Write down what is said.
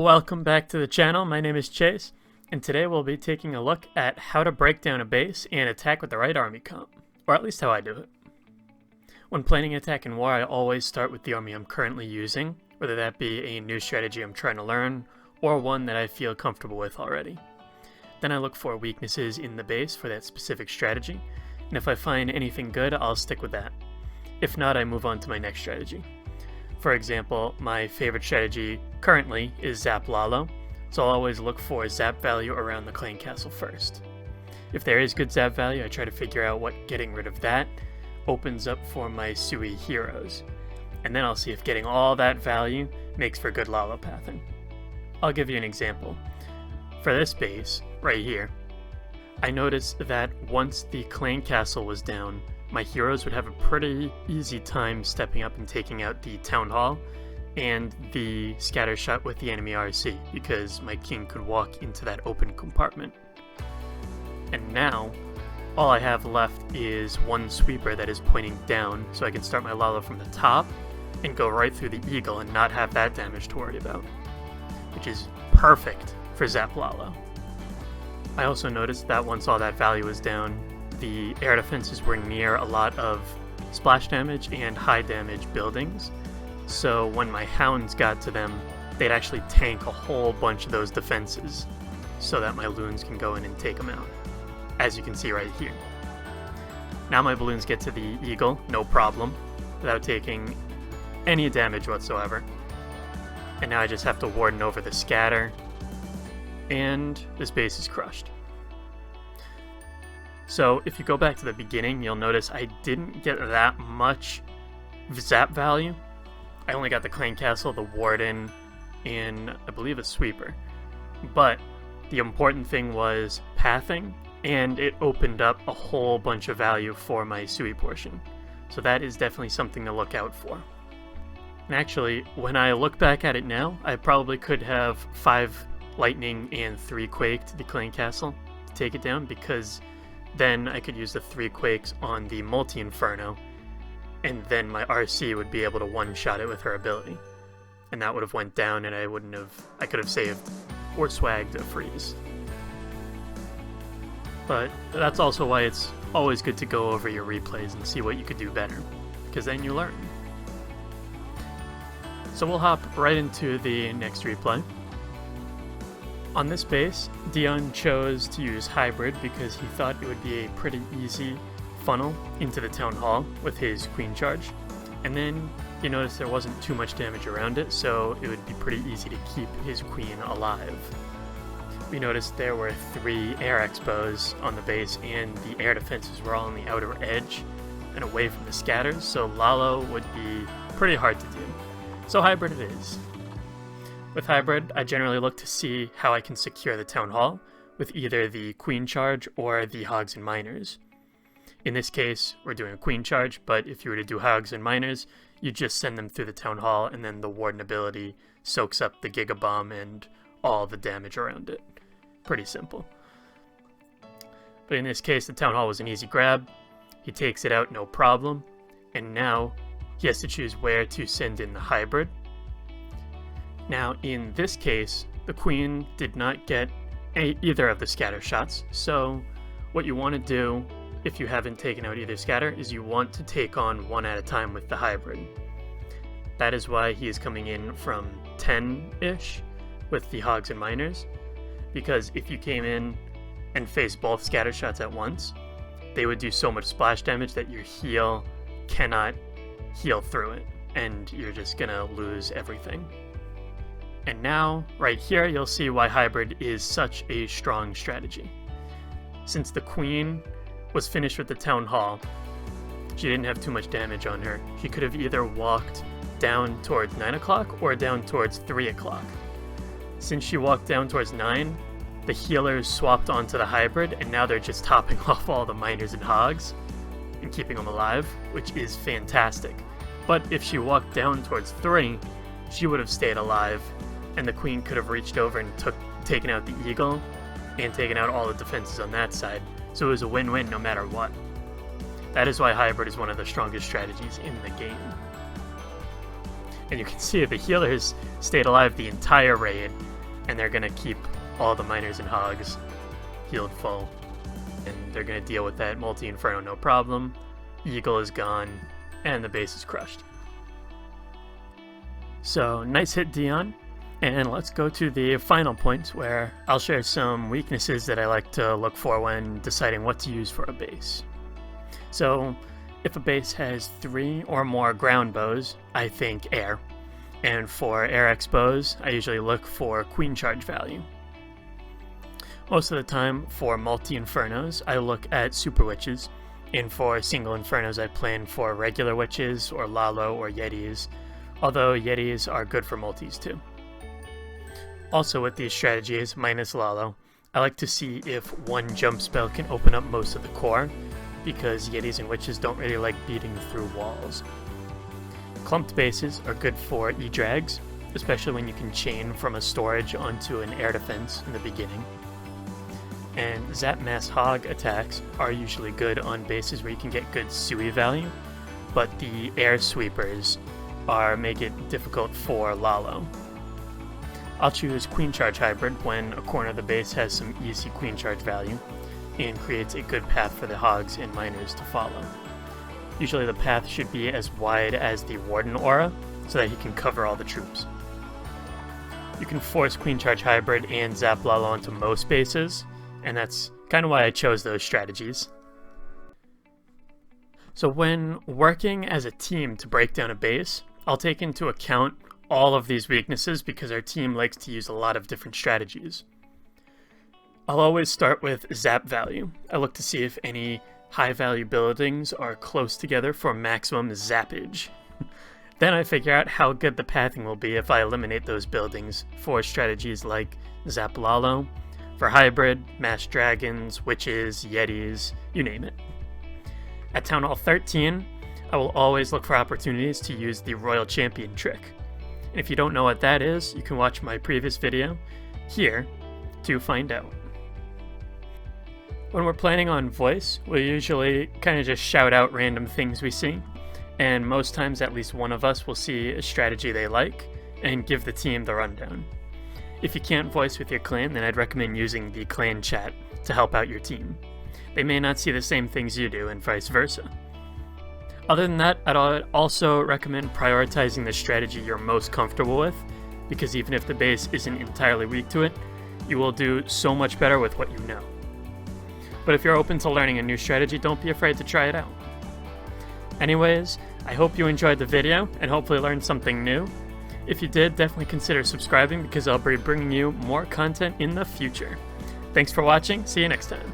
Welcome back to the channel. My name is Chase, and today we'll be taking a look at how to break down a base and attack with the right army comp, or at least how I do it. When planning an attack in war, I always start with the army I'm currently using, whether that be a new strategy I'm trying to learn, or one that I feel comfortable with already. Then I look for weaknesses in the base for that specific strategy, and if I find anything good, I'll stick with that. If not, I move on to my next strategy. For example, my favorite strategy currently is Zap Lalo, so I'll always look for zap value around the clan castle first. If there is good zap value, I try to figure out what getting rid of that opens up for my Sui heroes, and then I'll see if getting all that value makes for good Lalo pathing. I'll give you an example. For this base, right here, I noticed that once the clan castle was down, my heroes would have a pretty easy time stepping up and taking out the town hall and the scatter shot with the enemy RC, because my king could walk into that open compartment. And now, all I have left is one sweeper that is pointing down, so I can start my Lalo from the top and go right through the eagle and not have that damage to worry about, which is perfect for Zap Lalo. I also noticed that once all that value was down, the air defenses were near a lot of splash damage and high damage buildings, so when my hounds got to them, they'd actually tank a whole bunch of those defenses so that my loons can go in and take them out, as you can see right here. Now my balloons get to the eagle, no problem, without taking any damage whatsoever. And now I just have to warden over the scatter, and this base is crushed. So if you go back to the beginning, you'll notice I didn't get that much zap value. I only got the clan castle, the warden, and I believe a sweeper. But the important thing was pathing, and it opened up a whole bunch of value for my Sui portion. So that is definitely something to look out for. And actually, when I look back at it now, I probably could have 5 lightning and 3 quake to the clan castle to take it down, because then I could use the 3 quakes on the multi-inferno, and then my RC would be able to one-shot it with her ability. And that would have went down, and I could have saved or swagged a freeze. But that's also why it's always good to go over your replays and see what you could do better, because then you learn. So we'll hop right into the next replay. On this base, Dion chose to use Hybrid because he thought it would be a pretty easy funnel into the town hall with his queen charge, and then you notice there wasn't too much damage around it, so it would be pretty easy to keep his queen alive. We noticed there were 3 air expos on the base, and the air defenses were all on the outer edge and away from the scatters, so Lalo would be pretty hard to do. So Hybrid it is. With Hybrid, I generally look to see how I can secure the town hall with either the queen charge or the hogs and miners. In this case, we're doing a queen charge, but if you were to do hogs and miners, you just send them through the town hall, and then the warden ability soaks up the giga bomb and all the damage around it. Pretty simple. But in this case, the town hall was an easy grab. He takes it out no problem, and now he has to choose where to send in the Hybrid. Now, in this case, the queen did not get either of the scatter shots, so what you want to do, if you haven't taken out either scatter, is you want to take on one at a time with the Hybrid. That is why he is coming in from 10-ish with the hogs and miners, because if you came in and faced both scatter shots at once, they would do so much splash damage that your heal cannot heal through it, and you're just gonna lose everything. And now, right here, you'll see why Hybrid is such a strong strategy. Since the queen was finished with the town hall, she didn't have too much damage on her. She could have either walked down towards 9 o'clock or down towards 3 o'clock. Since she walked down towards 9, the healers swapped onto the Hybrid, and now they're just topping off all the miners and hogs and keeping them alive, which is fantastic. But if she walked down towards 3, she would have stayed alive, and the queen could have reached over and taken out the eagle and taken out all the defenses on that side, so it was a win-win no matter what. That is why Hybrid is one of the strongest strategies in the game. And you can see the healers stayed alive the entire raid, and they're going to keep all the miners and hogs healed full. And they're going to deal with that multi-inferno no problem. Eagle is gone, and the base is crushed. So, nice hit, Dion. And let's go to the final point where I'll share some weaknesses that I like to look for when deciding what to use for a base. So, if a base has 3 or more ground bows, I think air. And for air X bows, I usually look for queen charge value. Most of the time, for multi-infernos, I look at super witches. And for single infernos, I plan for regular witches, or Lalo, or Yetis. Although Yetis are good for multis too. Also with these strategies, minus Lalo, I like to see if one jump spell can open up most of the core, because Yetis and witches don't really like beating through walls. Clumped bases are good for E-drags, especially when you can chain from a storage onto an air defense in the beginning. And Zap Mass Hog attacks are usually good on bases where you can get good Sui value, but the air sweepers make it difficult for Lalo. I'll choose Queen Charge Hybrid when a corner of the base has some easy Queen Charge value and creates a good path for the hogs and miners to follow. Usually the path should be as wide as the Warden aura so that he can cover all the troops. You can force Queen Charge Hybrid and Zap Lalo into most bases, and that's kind of why I chose those strategies. So when working as a team to break down a base, I'll take into account all of these weaknesses because our team likes to use a lot of different strategies. I'll always start with zap value. I look to see if any high value buildings are close together for maximum zappage. Then I figure out how good the pathing will be if I eliminate those buildings for strategies like Zap Lalo, for hybrid, mass dragons, witches, yetis, you name it. At Town Hall 13, I will always look for opportunities to use the Royal Champion trick. And if you don't know what that is, you can watch my previous video here to find out. When we're planning on voice, we usually kind of just shout out random things we see, and most times at least one of us will see a strategy they like and give the team the rundown. If you can't voice with your clan, then I'd recommend using the clan chat to help out your team. They may not see the same things you do and vice versa. Other than that, I'd also recommend prioritizing the strategy you're most comfortable with, because even if the base isn't entirely weak to it, you will do so much better with what you know. But if you're open to learning a new strategy, don't be afraid to try it out. Anyways, I hope you enjoyed the video and hopefully learned something new. If you did, definitely consider subscribing because I'll be bringing you more content in the future. Thanks for watching, see you next time.